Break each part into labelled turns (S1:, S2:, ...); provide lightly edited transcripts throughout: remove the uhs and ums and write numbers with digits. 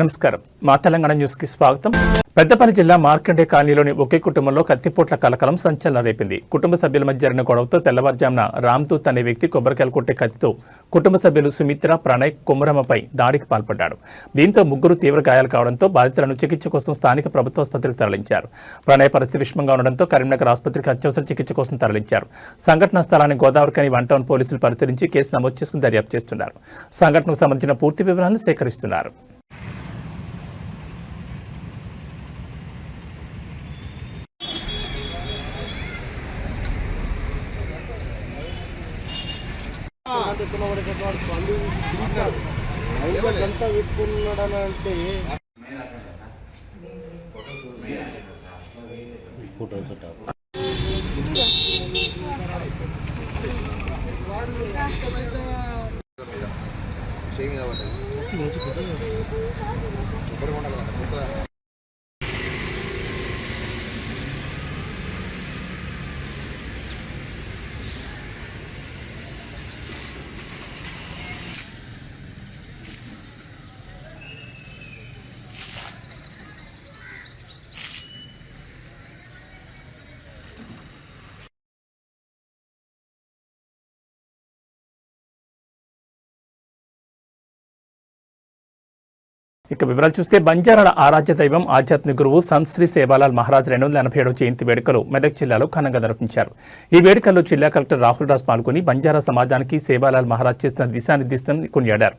S1: నమస్కారం మా తెలంగాణ న్యూస్ కి స్వాగతం. పెద్దపల్లి జిల్లా మార్కండే కాలనీలోని ఒకే కుటుంబంలో కత్తిపోట్ల కలకలం సంచలనం రేపింది. కుటుంబ సభ్యుల మధ్య జరిగిన గొడవతో తెల్లవారుజామున రామ్దూత్ అనే వ్యక్తి కొబ్బరికాయలు కొట్టే కత్తితో కుటుంబ సభ్యులు సుమిత్ర, ప్రణయ్, కుమరమ్మపై దాడికి పాల్పడ్డాడు. దీంతో ముగ్గురు తీవ్ర గాయాలు కావడంతో బాధితులను చికిత్స కోసం స్థానిక ప్రభుత్వ ఆసుపత్రికి తరలించారు. ప్రణయ్ పరిస్థితి విషమంగా ఉండడంతో కరీంనగర్ ఆసుపత్రికి అత్యవసర చికిత్స కోసం తరలించారు. సంఘటనా స్థలాన్ని గోదావరిఖని వన్ టౌన్ పోలీసులు పరిశీలించి కేసు నమోదు చేసుకుని దర్యాప్తు చేస్తున్నారు. సంఘటనకు సంబంధించిన పూర్తి వివరాలను సేకరిస్తున్నారు.
S2: గంట పెట్టుకున్నాడంటే ఫోటో
S1: ఇక వివరాలు చూస్తే బంజారాల ఆరాధ్య దైవం ఆధ్యాత్మిక గురువు సంత్ శ్రీ సేవాలాల్ మహారాజ్ 287వ జయంతి వేడుకలు మెదక్ జిల్లాలో ఘనంగా నిర్వహించారు. ఈ వేడుకల్లో జిల్లా కలెక్టర్ రాహుల్ రాజ్ పాల్గొని బంజారా సమాజానికి సేవాలాల్ మహారాజ్ చేసిన దిశానిర్దేశాన్ని కొనియాడారు.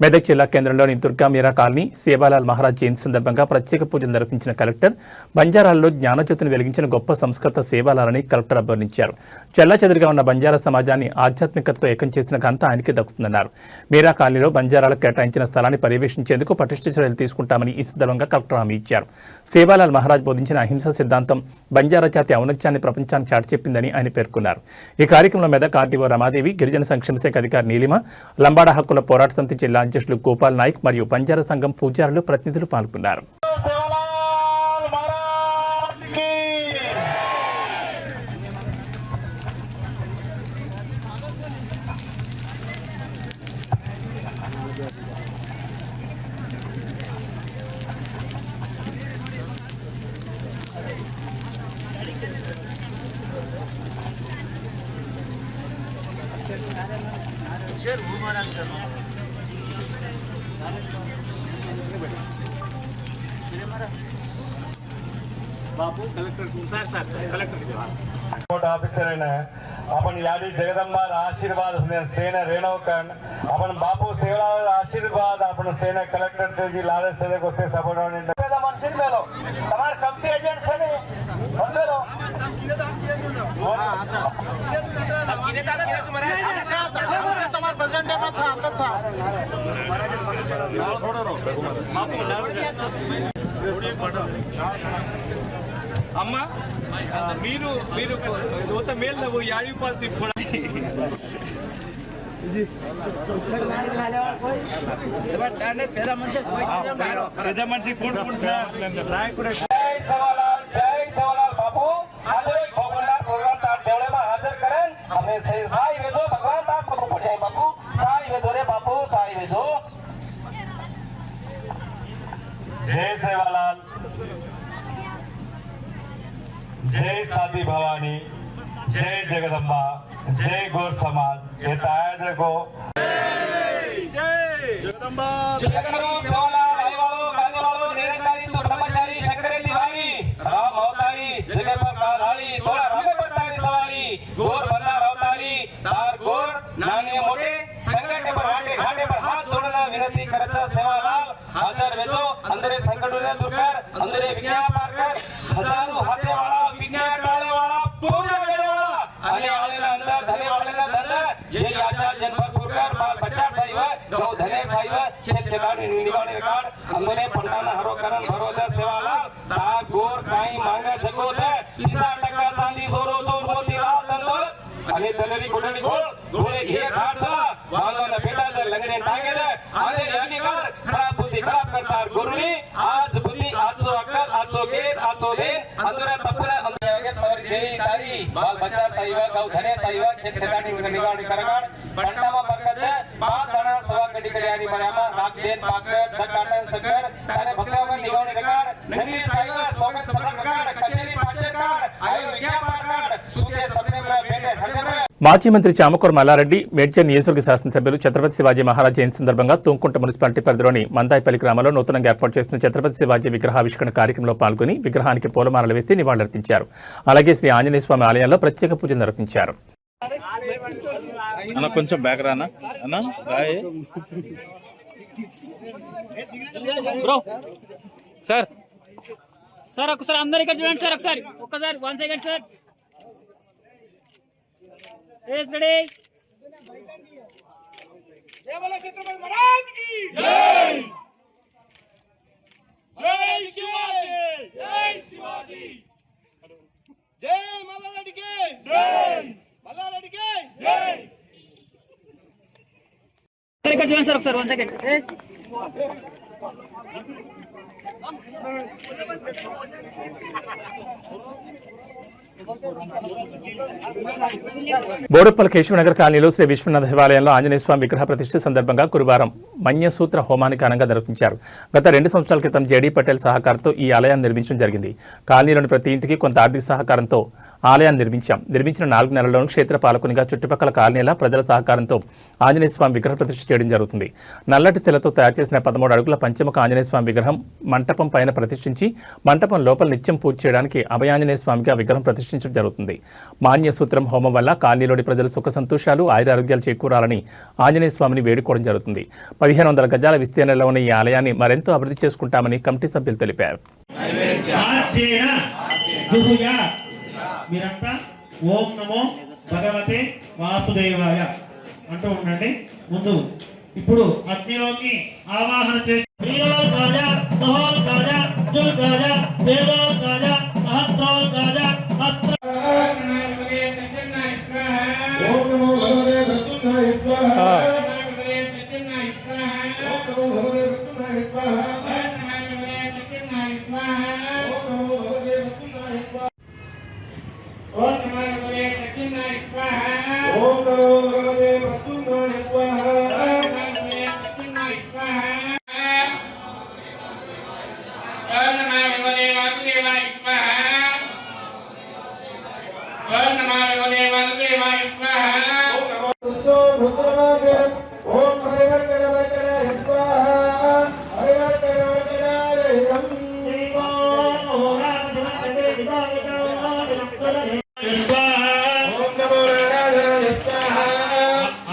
S1: మెదక్ జిల్లా కేంద్రంలోని దుర్గా మీరా కాలనీ సేవాలాల్ మహారాజ్ జయంతి సందర్భంగా ప్రత్యేక పూజలు నిర్వహించిన కలెక్టర్ బంజారాల్లో జ్ఞానజ్యోతిని వెలిగించిన గొప్ప సంస్కృత సేవాలాలని కలెక్టర్ అభివర్ణించారు. చెల్లాచెదురుగా ఉన్న బంజారా సమాజాన్ని ఆధ్యాత్మికతతో ఏకం చేసిన ఘనత ఆయనకే దక్కుతుందన్నారు. మీరా కాలనీలో బంజారాలకు కేటాయించిన స్థలాన్ని పర్యవేక్షించేందుకు పటిష్ట చర్యలు తీసుకుంటామని ఈ సందర్భంగా కలెక్టర్ హామీ ఇచ్చారు. సేవాలాల్ మహారాజ్ బోధించిన అహింసా సిద్ధాంతం బంజారా జాతి ఔన్నత్యాన్ని ప్రపంచానికి చాటి చెప్పిందని ఆయన పేర్కొన్నారు. ఈ కార్యక్రమంలో మెదక్ ఆర్డీఓ రమాదేవి, గిరిజన సంక్షేమ శాఖ అధికారి నీలిమ, లంబాడ హక్కుల పోరాట సమితి జిల్లా అధ్యక్షులు గోపాల్ నాయక్ మరియు బంజారా సంఘం పూజారులు ప్రతినిధులు పాల్గొన్నారు.
S3: ऑफिसर अपन यादी जगदंबा आशीर्वाद सेना रेणवकंड अपन बापू सेवालाल आशीर्वाद अपन सेना कलेक्टर जी लाले सेने को से सपोर्ट मशीन में लो तमार कमिटी एजेंट से ने बंद लो तमार प्रेजेंट में था अंदर था थोड़ा रो అమ్మా మీరు మీరు దోత మేల్ నవ్వు 50 రూపాయలు తిప్పడా పెద్ద మనిషి కూడుకుంటు సార్ నాయకుడు జై సేవాలాల్ బాపు આજે ભગવાનના પ્રોગ્રામ તાર દેવળેમાં હાજર કરેન અમે સાઈ વેદો ભગવાન તાર બાપુ પૂજાય બાપુ સાઈ વેદો રે બાપુ સાઈ વેદો જય સેવાલાલ जय सादी भवानी, जय जगदम्बा, जय गौर समाज ये तायद को जय जगदम्बा जगदम्बा सेवालाल आने वालों निरंकारी तो ब्रह्मचारी शंकरे तिवारी राम अवतारी जगत पर काली तोला रंग बतारी सवारी गौर बंदार अवतारी तार गौर नाने मोटे संकट पर घाटे पर हाथ जोड़ना विनती करचा सेवालाल हाजर वेचो अंदरे संकटों दूर कर अंदरे विज्ञान पार कर हजारों हाथे वाला विज्ञान वाले वाला पूरा वेले वाला आने वाले ना अंदर धने वाले ना धन जे आचार जनपदपुर कर बाल बच्चा साईव गौ धने साईव खेत खेतानी निवाणी रिकॉर्ड अंदरे पंडाना हरो करन भरोद सेवालाल ता गोर काई मांगा जगो दे 30% चांदी सोरो चोर मोती लाल दंदोल અને તલરી કોડણી ગોળ ગોળે ઘે ઘાટ ચલા વાલોના બેટા દે લંગડે તાગે દે આને યાની કર ખરાબ બુદ્ધિ ખરાબ કરતા ગુરુની આજ બુદ્ધિ આજો અકલ આજો કે આજો દે અંદર તપરે અંદર સવરી દેવી તારી બાલ બચ્ચા સાઈવા ગૌ ધને સાઈવા ખેત ખેતાની નિગાડી કરગાડ બંટામાં બરકત 5 દાણા સવા કડી કર્યાની મર્યામાં રાખ देन पाकर द काटन सकर तारे भक्तवन निगोनी रकार नंगी साइवा स्वागत समर्थ रकार कचेरी पाचकार आयो विज्ञापन रकार सुते सपने में बेटे हरदर
S1: మాజీ మంత్రి చామకూర మల్లారెడ్డి మేడ్చల్ నియోజకవర్గ శాసనసభ్యులు ఛత్రపతి శివాజీ మహారాజ్ జయంతి సందర్భంగా తుంకుంట మున్సిపాలిటీ పరిధిలోని మందాయిపల్లి గ్రామంలో నూతనంగా ఏర్పాటు చేస్తున్న ఛత్రపతి శివాజీ విగ్రహావిష్కరణ కార్యక్రమంలో పాల్గొని విగ్రహానికి పూలమాలలు వేసి నివాళులర్పించారు. అలాగే శ్రీ ఆంజనేయ స్వామి ఆలయంలో ప్రత్యేక పూజలు నిర్వహించారు.
S4: కొంచెం బ్యాక్ రానా అన్న బ్రో సార్
S5: సార్ ఒకసారి అందరు ఇక్కడ చూడండి సార్ ఒక్కసారి 1 సెకండ్ సార్ Is ready? जय बोलो छत्रपति महाराज की जय जय शिवाजी जय शिवाजी जय मल्लारेड्डी की जय मल्लारेड्डी की जय ఇక్కడ చూడండి సార్ ఒకసారి 1 సెకండ్
S1: బోడుప్పల్ కేశవనగర్ కాలనీలో శ్రీ విశ్వనాథ దేవాలయంలో ఆంజనేయ స్వామి విగ్రహ ప్రతిష్ఠ సందర్భంగా గురువారం మన్యసూత్ర హోమాన్ని ఘనంగా నిర్వహించారు. గత 2 సంవత్సరాల క్రితం జేడీ పటేల్ సహకారంతో ఈ ఆలయాన్ని నిర్మించడం జరిగింది. కాలనీలోని ప్రతి ఇంటికి కొంత ఆర్థిక సహకారంతో ఆలయాన్ని నిర్మించిన 4 నెలల్లోనూ క్షేత్ర పాలకునిగా చుట్టుపక్కల కాలనీల ప్రజల సహకారంతో ఆంజనేయ స్వామి విగ్రహ ప్రతిష్ఠ చేయడం జరుగుతుంది. నల్లటి శిలతో తయారు చేసిన 13 అడుగుల పంచముఖ ఆంజనేయ స్వామి విగ్రహం మంటపం పైన ప్రతిష్ఠించి మంటపం లోపల నిత్యం పూజ చేయడానికి అభయాంజనేయ స్వామిగా విగ్రహం ప్రతిష్ఠించడం జరుగుతుంది. మాన్యసూత్రం హోమం వల్ల కాలనీలోని ప్రజలు సుఖ సంతోషాలు ఆయురారోగ్యాలు చేకూరాలని ఆంజనేయ స్వామిని వేడుకోవడం జరుగుతుంది. 1500 గజాల విస్తీర్ణంలో ఉన్న ఈ ఆలయాన్ని మరెంతో అభివృద్ధి చేసుకుంటామని కమిటీ సభ్యులు తెలిపారు.
S6: మీరంతా ఓం నమో భగవతే వాసుదేవాయ అంటూ ఉండండి. ముందు ఇప్పుడు అగ్నిలోకి ఆవాహన చేసి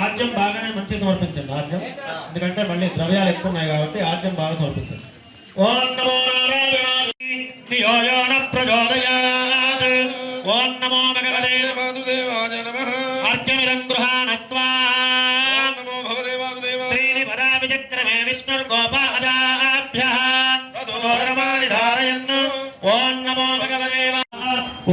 S6: ఆర్జం బాగానే మంచిగా సమర్పించండి. ఆర్జం ఎందుకంటే మళ్ళీ ద్రవ్యాలు ఎక్కువ ఉన్నాయి కాబట్టి ఆర్జం బాగా సమర్పించండి. ఓం నమో నారాయణ ప్రచోదయాత్ ఓం నమో భగవతే వాసుదేవాయ నమః అర్చమిదం గృహాణ స్వాహా నమో భగవతే వాసుదేవాయ త్రీని పదామి చక్రమే విష్ణుర్గోపాదాభ్యః తదోరమాని ధారయన్ ఓం నమో భగవతే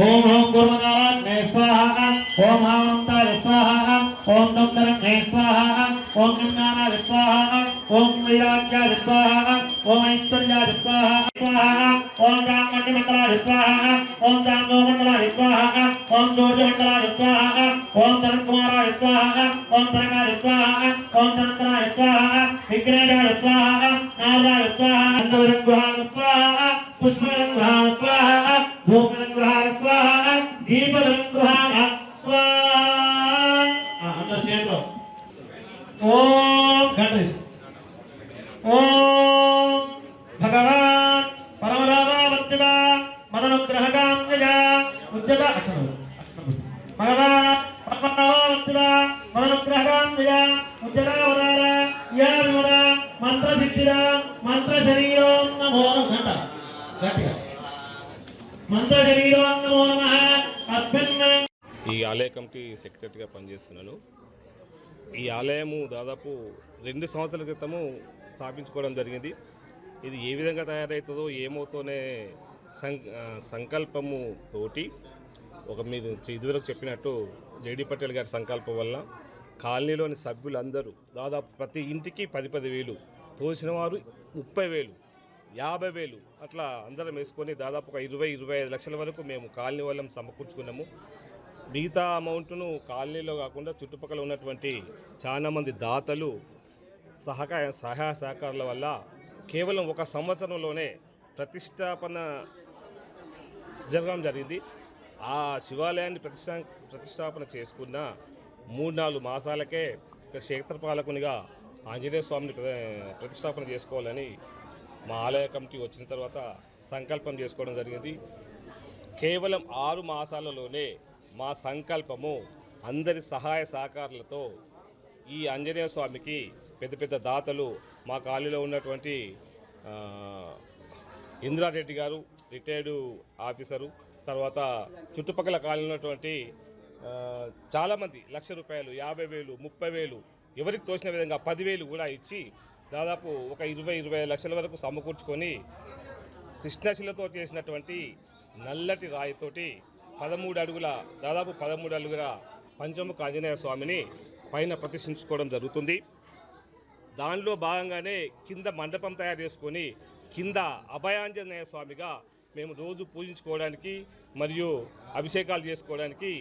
S6: ఓం ఓం గురునాథే స్వాహా ఓం ఆనందాయ స్వాహా ఓం దంతరమే స్వాహా ఓం జ్ఞానాయ స్వాహా ఓం వైరాగ్యాయ స్వాహా ఓం ఐశ్వర్యాయ స్వాహా ఓం రామణి మంగళాయ స్వాహా ఓం రామో మంగళాయ స్వాహా ఓం జ్యోతి మంగళాయ స్వాహా ఓం ధనకుమారాయ స్వాహా ఓం ధనకాయ స్వాహా ఓం ధనకరాయ స్వాహా విఘ్నేశాయ స్వాహా నారాయ స్వాహా అంతరంగుహాయ స్వాహా పుష్పరంగుహాయ స్వాహా ధూపరంగుహాయ స్వాహా దీపరంగుహాయ స్వాహా అందరూ చేయండి. ఓం గణేష్ ఓం భగవాన్ పరమరామావర్తివ మదనుగ్రహకాంజయ ఉజ్జత భగవాన్ పరమరామావర్తివ మదనుగ్రహకాంజయ ఉజ్జతావతార యా విమల మంత్రసిద్ధిర మంత్ర శరీరం నమో నమః గట్టిగా మంత్ర శరీరం నమో నమః అభ్యన్న.
S7: ఈ ఆలయ కమిటీ సెక్రటరీగా పనిచేస్తున్నాను. ఈ ఆలయము దాదాపు 2 సంవత్సరాల క్రితము స్థాపించుకోవడం జరిగింది. ఇది ఏ విధంగా తయారవుతుందో ఏమవుతోనే సంకల్పము తోటి మీరు ఇదివరకు చెప్పినట్టు జేడీ పటేల్ గారి సంకల్పం వల్ల కాలనీలోని సభ్యులందరూ దాదాపు ప్రతి ఇంటికి 10,000 తోసిన వారు 30,000 50,000 అట్లా అందరం వేసుకొని దాదాపు ఒక 20-25 లక్షల వరకు మేము కాలనీ వాళ్ళం సమకూర్చుకున్నాము. మిగతా అమౌంట్ను కాలనీలో కాకుండా చుట్టుపక్కల ఉన్నటువంటి చాలామంది దాతలు సహాయ సహకారాల వల్ల కేవలం 1 సంవత్సరంలోనే ప్రతిష్టాపన జరగడం జరిగింది. ఆ శివాలయాన్ని ప్రతిష్టాపన చేసుకున్న 3-4 మాసాలకే క్షేత్రపాలకునిగా ఆంజనేయ స్వామిని ప్రతిష్టాపన చేసుకోవాలని మా ఆలయ కమిటీ వచ్చిన తర్వాత సంకల్పం చేసుకోవడం జరిగింది. కేవలం 6 మాసాలలోనే మా సంకల్పము అందరి సహాయ సహకారాలతో ఈ ఆంజనేయ స్వామికి పెద్ద పెద్ద దాతలు మా కాలనీలో ఉన్నటువంటి ఇంద్రారెడ్డి గారు రిటైర్డు ఆఫీసరు, తర్వాత చుట్టుపక్కల కాలనీలో ఉన్నటువంటి చాలామంది ₹1,00,000, 50,000, 30,000 ఎవరికి తోచిన విధంగా 10,000 కూడా ఇచ్చి దాదాపు ఒక 20-25 లక్షల వరకు సమకూర్చుకొని కృష్ణశిలతో చేసినటువంటి నల్లటి రాయితోటి 13 అడుగుల దాదాపు 13 అడుగుల పంచముఖ ఆంజనేయ స్వామిని పైన ప్రతిష్ఠించుకోవడం జరుగుతుంది. దానిలో భాగంగానే కింద మండపం తయారు చేసుకొని కింద అభయాంజనేయ స్వామిగా మేము రోజు పూజించుకోవడానికి మరియు అభిషేకాలు చేసుకోవడానికి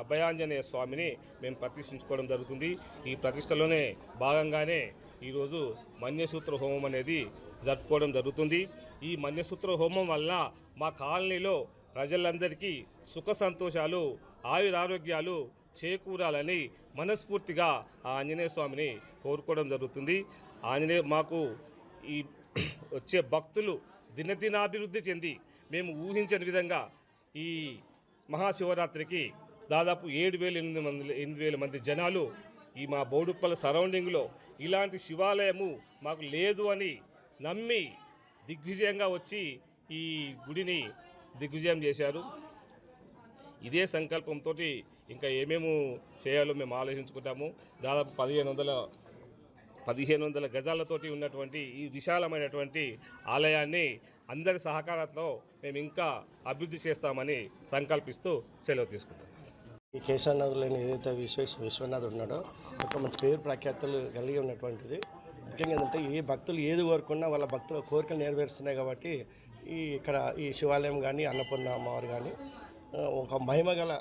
S7: అభయాంజనేయ స్వామిని మేము ప్రతిష్ఠించుకోవడం జరుగుతుంది. ఈ ప్రతిష్టలోనే భాగంగానే ఈరోజు మన్యసూత్ర హోమం అనేది జరుపుకోవడం జరుగుతుంది. ఈ మన్యసూత్ర హోమం వల్ల మా కాలనీలో ప్రజలందరికీ సుఖ సంతోషాలు, ఆయురారోగ్యాలు చేకూరాలని మనస్ఫూర్తిగా ఆ ఆంజనేయ స్వామిని కోరుకోవడం జరుగుతుంది. మాకు ఈ వచ్చే భక్తులు దినదినాభివృద్ధి చెంది మేము ఊహించని విధంగా ఈ మహాశివరాత్రికి దాదాపు 7,000-8,000 మంది జనాలు ఈ మా బోడుప్పల సరౌండింగ్లో ఇలాంటి శివాలయము మాకు లేదు అని నమ్మి దిగ్విజయంగా వచ్చి ఈ గుడిని దిగ్విజయం చేశారు. ఇదే సంకల్పంతో ఇంకా ఏమేమి చేయాలో మేము ఆలోచించుకుంటాము. దాదాపు 1,500 గజాలతోటి ఉన్నటువంటి ఈ విశాలమైనటువంటి ఆలయాన్ని అందరి సహకారంతో మేము ఇంకా అభివృద్ధి చేస్తామని సంకల్పిస్తూ సెలవు తీసుకుంటాం.
S2: ఈ కేశవనగర్లోని ఏదైతే విశ్వనాథ్ ఉన్నాడో ఒక మంచి పేరు ప్రఖ్యాతులు కలిగి ఉన్నటువంటిది. ముఖ్యంగా ఏంటంటే ఏ భక్తులు ఏది కోరుకున్నా వాళ్ళ భక్తుల కోరికలు నెరవేరుస్తున్నాయి కాబట్టి ఇక్కడ ఈ శివాలయం కానీ అన్నపూర్ణ అమ్మవారు కానీ ఒక మహిమ గల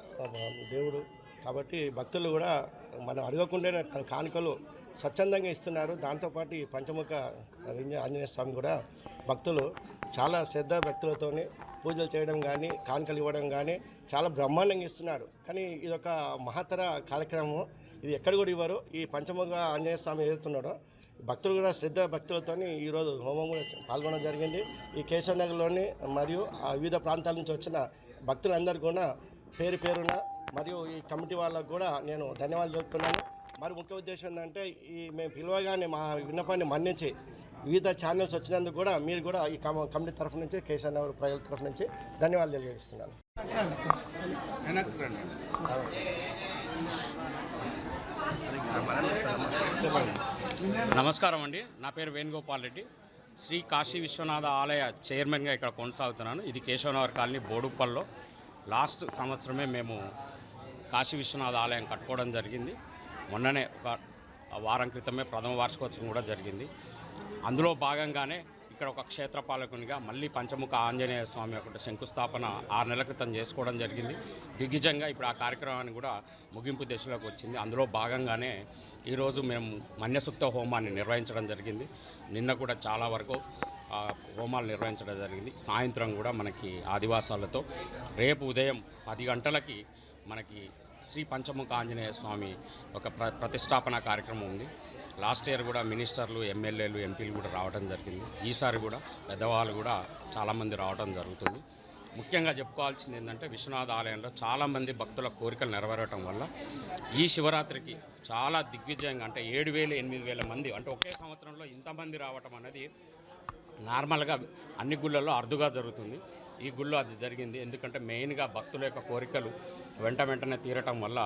S2: దేవుడు కాబట్టి భక్తులు కూడా మనం అడగకుండానే తన కానుకలు స్వచ్ఛందంగా ఇస్తున్నారు. దాంతోపాటు ఈ పంచముఖ ఆంజనేయ స్వామి కూడా భక్తులు చాలా శ్రద్ధ భక్తులతో పూజలు చేయడం కానీ కానుకలు ఇవ్వడం కానీ చాలా బ్రహ్మాండంగా ఇస్తున్నారు. కానీ ఇదొక మహత్తర కార్యక్రమం. ఇది ఎక్కడ కూడా ఇవ్వరు. ఈ పంచముఖ ఆంజనేయ స్వామి ఏదైతున్నాడో భక్తులు కూడా శ్రద్ధ భక్తులతోని ఈరోజు హోమం కూడా పాల్గొనడం జరిగింది. ఈ కేశవనగర్లోని మరియు వివిధ ప్రాంతాల నుంచి వచ్చిన భక్తులందరూ కూడా పేరున మరియు ఈ కమిటీ వాళ్ళకు కూడా నేను ధన్యవాదాలు చెప్తున్నాను. మరి ముఖ్య ఉద్దేశం ఏంటంటే మేము పిలవగానే మా విన్నపాన్ని మన్నించి వివిధ ఛానల్స్ వచ్చినందుకు కూడా మీరు కూడా ఈ కమిటీ తరఫు నుంచి కేశవనగర్ ప్రజల తరఫు నుంచి ధన్యవాదాలు తెలియజేస్తున్నాను.
S8: నమస్కారం అండి. నా పేరు వేణుగోపాల్ రెడ్డి. శ్రీ కాశీ విశ్వనాథ ఆలయ చైర్మన్గా ఇక్కడ కొనసాగుతున్నాను. ఇది కేశవనగర్ కాలనీ బోడుప్పల్లో. లాస్ట్ సంవత్సరమే మేము కాశీ విశ్వనాథ ఆలయం కట్టుకోవడం జరిగింది. మొన్ననే ఒక వారం క్రితమే ప్రథమ వార్షికోత్సవం కూడా జరిగింది. అందులో భాగంగానే ఇక్కడ ఒక క్షేత్రపాలకునిగా మళ్ళీ పంచముఖ ఆంజనేయ స్వామి యొక్క శంకుస్థాపన 6 నెలల క్రితం చేసుకోవడం జరిగింది. దిగ్విజయంగా ఇప్పుడు ఆ కార్యక్రమాన్ని కూడా ముగింపు దశలోకి వచ్చింది. అందులో భాగంగానే ఈరోజు మేము మన్యసూక్త హోమాన్ని నిర్వహించడం జరిగింది. నిన్న కూడా చాలా వరకు హోమాలు నిర్వహించడం జరిగింది. సాయంత్రం కూడా మనకి ఆదివాసాలతో రేపు ఉదయం 10 గంటలకి మనకి శ్రీ పంచముఖ ఆంజనేయ స్వామి ఒక ప్రతిష్టాపన కార్యక్రమం ఉంది. లాస్ట్ ఇయర్ కూడా మినిస్టర్లు, ఎమ్మెల్యేలు, ఎంపీలు కూడా రావడం జరిగింది. ఈసారి కూడా పెద్దవాళ్ళు కూడా చాలామంది రావడం జరుగుతుంది. ముఖ్యంగా చెప్పుకోవాల్సింది ఏంటంటే విశ్వనాథ ఆలయంలో చాలామంది భక్తుల కోరికలు నెరవేరటం వల్ల ఈ శివరాత్రికి చాలా దిగ్విజయంగా అంటే 7,000-8,000 మంది అంటే ఒకే సంవత్సరంలో ఇంతమంది రావటం అనేది నార్మల్గా అన్ని గుళ్ళల్లో అరుదుగా జరుగుతుంది. ఈ గుళ్ళో అది జరిగింది. ఎందుకంటే మెయిన్గా భక్తుల యొక్క కోరికలు వెంటనే తీరటం వల్ల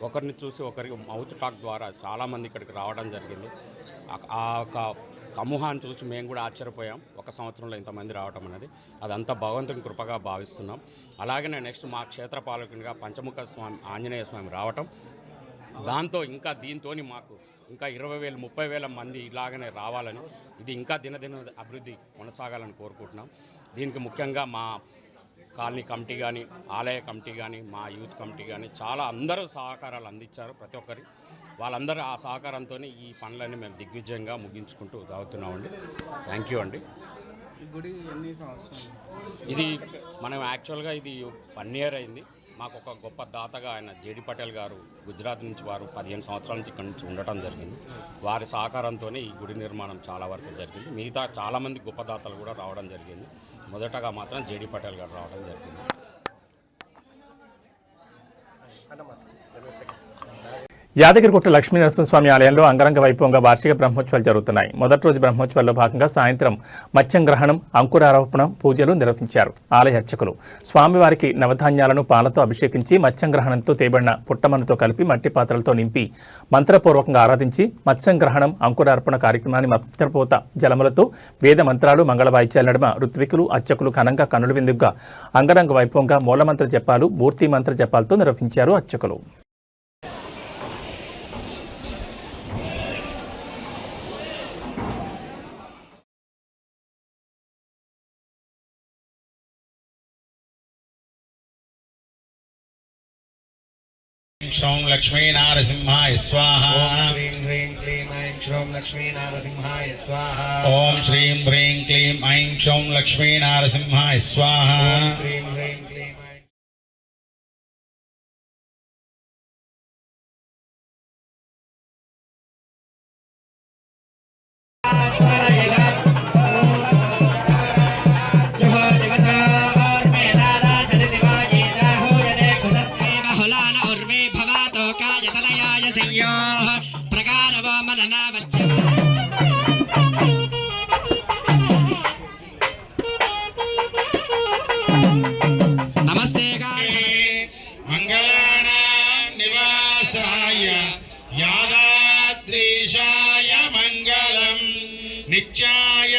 S8: ఒకరిని చూసి ఒకరికి మౌత్ టాక్ ద్వారా చాలామంది ఇక్కడికి రావడం జరిగింది. ఆ ఒక సమూహాన్ని చూసి మేము కూడా ఆశ్చర్యపోయాం. ఒక సంవత్సరంలో ఇంతమంది రావటం అనేది అదంతా భగవంతుని కృపగా భావిస్తున్నాం. అలాగనే నెక్స్ట్ మా క్షేత్రపాలకునిగా పంచముఖ స్వామి ఆంజనేయ స్వామి రావటం, దాంతో ఇంకా దీంతో మాకు ఇంకా 20,000-30,000 మంది ఇలాగనే రావాలని, ఇది ఇంకా దినదిన అభివృద్ధి కొనసాగాలని కోరుకుంటున్నాం. దీనికి ముఖ్యంగా మా కాలనీ కమిటీ కానీ, ఆలయ కమిటీ కానీ, మా యూత్ కమిటీ కానీ చాలా అందరూ సహకారాలు అందించారు ప్రతి ఒక్కరి. వాళ్ళందరూ ఆ సహకారంతో ఈ పనులన్నీ మేము దిగ్విజయంగా ముగించుకుంటూ సాగుతున్నామండి. థ్యాంక్ యూ అండి. ఇది మనం యాక్చువల్గా ఇది 1 year అయింది. మాకు ఒక గొప్ప దాతగా ఆయన జేడి పటేల్ గారు గుజరాత్ నుంచి వారు 15 సంవత్సరాల నుంచి ఇక్కడ నుంచి ఉండటం జరిగింది. వారి సహకారంతోనే ఈ గుడి నిర్మాణం చాలా వరకు జరిగింది. మిగతా చాలామంది గొప్ప దాతలు కూడా రావడం జరిగింది. మొదటగా మాత్రం జేడి పటేల్ గారు రావడం జరిగింది.
S1: యాదగిరిగుట్ట లక్ష్మీనరసింహస్వామి ఆలయంలో అంగరంగ వైభవంగా వార్షిక బ్రహ్మోత్సవాలు జరుగుతున్నాయి. మొదటి రోజు బ్రహ్మోత్సవాల్లో భాగంగా సాయంత్రం మత్స్యంగ్రహణం, అంకురారోపణ పూజలు నిర్వహించారు. ఆలయ అర్చకులు స్వామివారికి నవధాన్యాలను పాలతో అభిషేకించి మత్స్యంగ్రహణంతో తేబడిన పుట్టమనుతో కలిపి మట్టి పాత్రలతో నింపి మంత్రపూర్వకంగా ఆరాధించి మత్స్యంగ్రహణం, అంకురార్పణ కార్యక్రమాన్ని మంత్రపోత జలములతో వేద మంత్రాలు, మంగళ వాయిద్యాల నడుమ ఋత్వికులు, అర్చకులు ఘనంగా కన్నుల విందుగా అంగరంగ వైభవంగా మూలమంత్ర జపాలు, మూర్తి మంత్ర జపాలతో నిర్వహించారు అర్చకులు.
S6: శ్రోం లక్ష్మీనారసింహాయ స్వాహా.
S9: ह्रीं ह्रीं क्लीं ऐं क्षौं लक्ष्मीनारसिंहाय स्वाहा.
S6: ఓం శ్రీం హ్రీం క్లీం ఐం క్షౌం లక్ష్మీనారసింహాయ స్వాహా.
S9: ह्रीं ह्रीं क्लीं ऐं
S6: నమస్తే మంగళానాం నివాసాయ యాదాద్రీశాయ మంగళం నిత్యాయ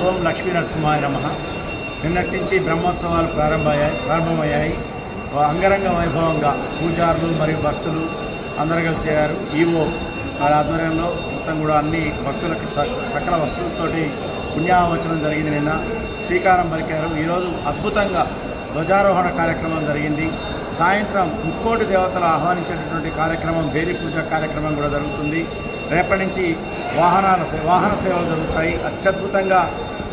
S6: ఓం లక్ష్మీ నరసింహాయ నమః. నిన్నటి నుంచి బ్రహ్మోత్సవాలు ప్రారంభమయ్యాయి. అంగరంగ వైభవంగా పూజారులు మరియు భక్తులు అందరూ కలిసారు. ఈవో వారి ఆధ్వర్యంలో మొత్తం కూడా అన్ని భక్తులకు సకల వస్తువులతోటి పుణ్యావచనం జరిగింది. నిన్న శ్రీకారం పలికారు. ఈరోజు అద్భుతంగా ధ్వజారోహణ కార్యక్రమం జరిగింది. సాయంత్రం ముక్కోటి దేవతలు ఆహ్వానించేటటువంటి కార్యక్రమం, భేరీ పూజ కార్యక్రమం కూడా జరుగుతుంది. రేపటి నుంచి వాహన సేవలు జరుగుతాయి. అత్యద్భుతంగా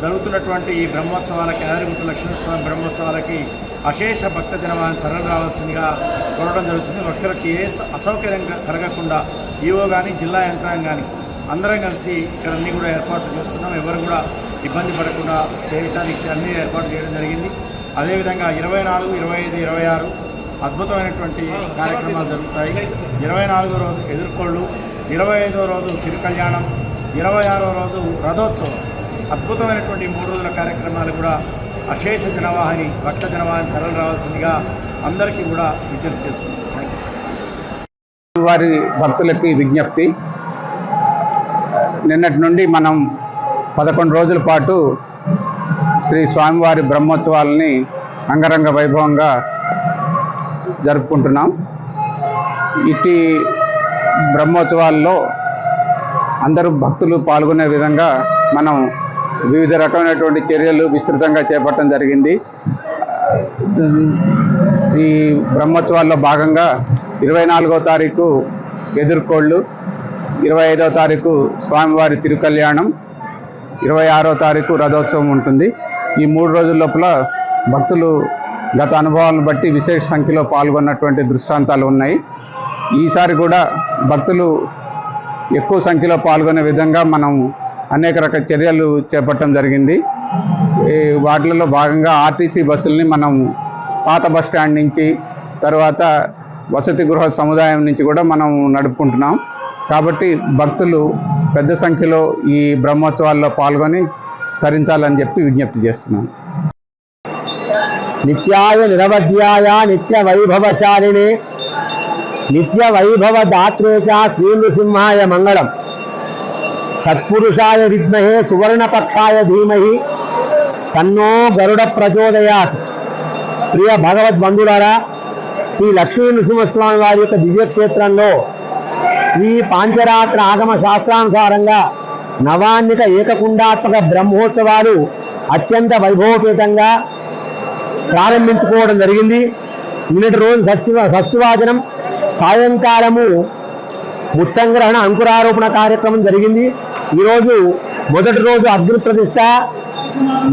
S6: జరుగుతున్నటువంటి ఈ బ్రహ్మోత్సవాలకి, యాదగిరిగుట్ట లక్ష్మీస్వామి బ్రహ్మోత్సవాలకి అశేష భక్త జనవాన్ని తరలి రావాల్సిందిగా కోరడం జరుగుతుంది. భక్తులకి ఏ అసౌకర్యం కలగకుండా ఈవో కానీ జిల్లా యంత్రాంగం కానీ అందరం కలిసి ఇక్కడ అన్నీ కూడా ఏర్పాట్లు చేస్తున్నాం. ఎవరు కూడా ఇబ్బంది పడకుండా చేయడానికి అన్ని ఏర్పాటు చేయడం జరిగింది. అదేవిధంగా 24, 25, 26 అద్భుతమైనటువంటి కార్యక్రమాలు జరుగుతాయి. 24వ రోజు ఎదుర్కోళ్ళు, 25వ రోజు తిరుకళ్యాణం, 26వ రోజు రథోత్సవం. అద్భుతమైనటువంటి 3 రోజుల కార్యక్రమాలు కూడా అశేష జనవాహిని, భక్త జనవాహిని తరలి రావాల్సిందిగా అందరికీ కూడా విజ్ఞప్తి చేస్తుంది.
S10: వారి భక్తులకి విజ్ఞప్తి, నిన్నటి నుండి మనం 11 రోజుల పాటు శ్రీ స్వామివారి బ్రహ్మోత్సవాలని అంగరంగ వైభవంగా జరుపుకుంటున్నాం. ఇటు బ్రహ్మోత్సవాల్లో అందరూ భక్తులు పాల్గొనే విధంగా మనం వివిధ రకమైనటువంటి చర్యలు విస్తృతంగా చేపట్టడం జరిగింది. ఈ బ్రహ్మోత్సవాల్లో భాగంగా 24వ తారీఖు ఎదుర్కోళ్ళు, 25వ తారీఖు స్వామివారి తిరుకళ్యాణం, 26వ తారీఖు రథోత్సవం ఉంటుంది. ఈ 3 రోజుల లోపల భక్తులు గత అనుభవాలను బట్టి విశేష సంఖ్యలో పాల్గొన్నటువంటి దృష్టాంతాలు ఉన్నాయి. ఈసారి కూడా భక్తులు ఎక్కువ సంఖ్యలో పాల్గొనే విధంగా మనం అనేక రకాల చర్యలు చేపట్టడం జరిగింది. వాటిలో భాగంగా ఆర్టీసీ బస్సుల్ని మనం పాత బస్ స్టాండ్ నుంచి, తర్వాత వసతి గృహ సముదాయం నుంచి కూడా మనం నడుపుకుంటున్నాం. కాబట్టి భక్తులు పెద్ద సంఖ్యలో ఈ బ్రహ్మోత్సవాల్లో పాల్గొని తరించాలని చెప్పి విజ్ఞప్తి చేస్తున్నాం.
S11: నిత్యాయ నిరవధ్యాయ నిత్య వైభవశాలినే నిత్య వైభవ దాత్రే చ శ్రీ నృసింహాయ మంగళం. తత్పురుషాయ విద్మహే సువర్ణపక్షాయ ధీమహి తన్నో గరుడ ప్రచోదయాత్. ప్రియ భగవద్బంధులారా, శ్రీ లక్ష్మీ నృసింహస్వామి వారి యొక్క దివ్యక్షేత్రంలో శ్రీ పాంచరాత్ర ఆగమ శాస్త్రానుసారంగా నవాన్నిక ఏకకుండాత్మక బ్రహ్మోత్సవాలు అత్యంత వైభవపేతంగా ప్రారంభించుకోవడం జరిగింది. నిన్నటి రోజు షష్ఠివాచనం, సాయంకాలము ముత్సంగ్రహణ అంకురారోపణ కార్యక్రమం జరిగింది. ఈరోజు మొదటి రోజు అగ్ని ప్రతిష్ట,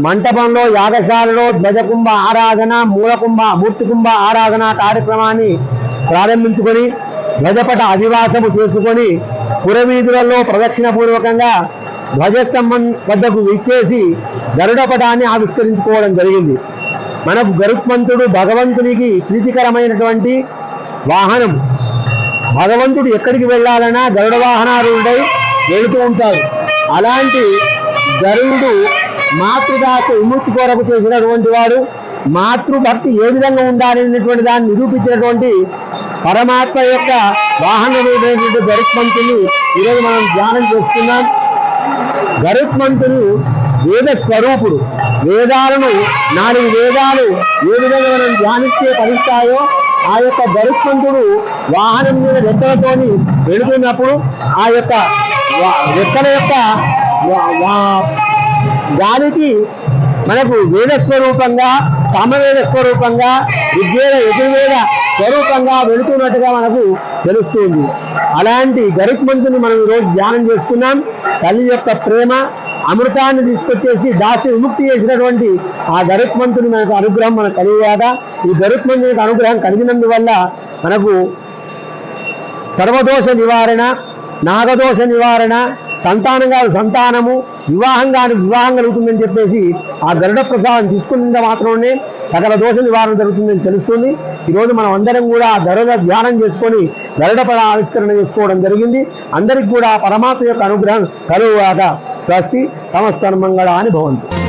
S11: మంటపంలో యాగశాలలో ధ్వజకుంభ ఆరాధన, మూర్తికుంభ ఆరాధన కార్యక్రమాన్ని ప్రారంభించుకొని ధ్వజపట అధివాసము చేసుకొని పురవీధులలో ప్రదక్షిణ పూర్వకంగా ధ్వజస్తంభం వద్దకు విచ్చేసి గరుడపటాన్ని ఆవిష్కరించుకోవడం జరిగింది. మనకు గరుత్మంతుడు భగవంతునికి ప్రీతికరమైనటువంటి వాహనం. భగవంతుడు ఎక్కడికి వెళ్ళాలన్నా గరుడ వాహనాలుండై వెళుతూ ఉంటాడు. అలాంటి గరుడు మాతృదాస విముక్తి కొరకు చేసినటువంటి వాడు. మాతృభక్తి ఏ విధంగా ఉండాలనేటువంటి దాన్ని నిరూపించినటువంటి పరమాత్మ యొక్క వాహనమైనటువంటి గరుత్మంతుని ఈరోజు మనం ధ్యానం చేసుకున్నాం. గరుత్మంతుడు వేద స్వరూపుడు. వేదాలను 4 వేదాలు ఏ విధంగా మనం ధ్యానిస్తే ఫలిస్తాయో ఆ యొక్క గరుత్మంతుడు వాహనం మీద రెక్కలతోని వెళుతున్నప్పుడు ఆ యొక్క రెక్కల యొక్క గాలికి మనకు వేద స్వరూపంగా, సామవేద స్వరూపంగా, ఋగ్వేద యజుర్వేద స్వరూపంగా వెళుతున్నట్టుగా మనకు తెలుస్తుంది. అలాంటి గరుత్మంతుని మనం ఈరోజు ధ్యానం చేసుకున్నాం. తల్లి యొక్క ప్రేమ అమృతాన్ని తీసుకొచ్చేసి దాసి విముక్తి చేసినటువంటి ఆ గరుత్మంతుని మనకు అనుగ్రహం మనకు కలిగాక, ఈ గరుత్మంతునికి అనుగ్రహం కలిగినందువల్ల మనకు సర్వదోష నివారణ, నాగదోష నివారణ, సంతానము, వివాహం కలుగుతుందని చెప్పేసి ఆ గరుడ ప్రసాదం తీసుకున్న మాత్రమే సకల దోష నివారణ జరుగుతుందని తెలుస్తుంది. ఈరోజు మనం అందరం కూడా గరుడ ధ్యానం చేసుకొని గరుడ పద ఆవిష్కరణ చేసుకోవడం జరిగింది. అందరికి కూడా పరమాత్మ యొక్క అనుగ్రహం కలుగుగాక. స్వస్తి. సమస్త మంగళాని భవంతు.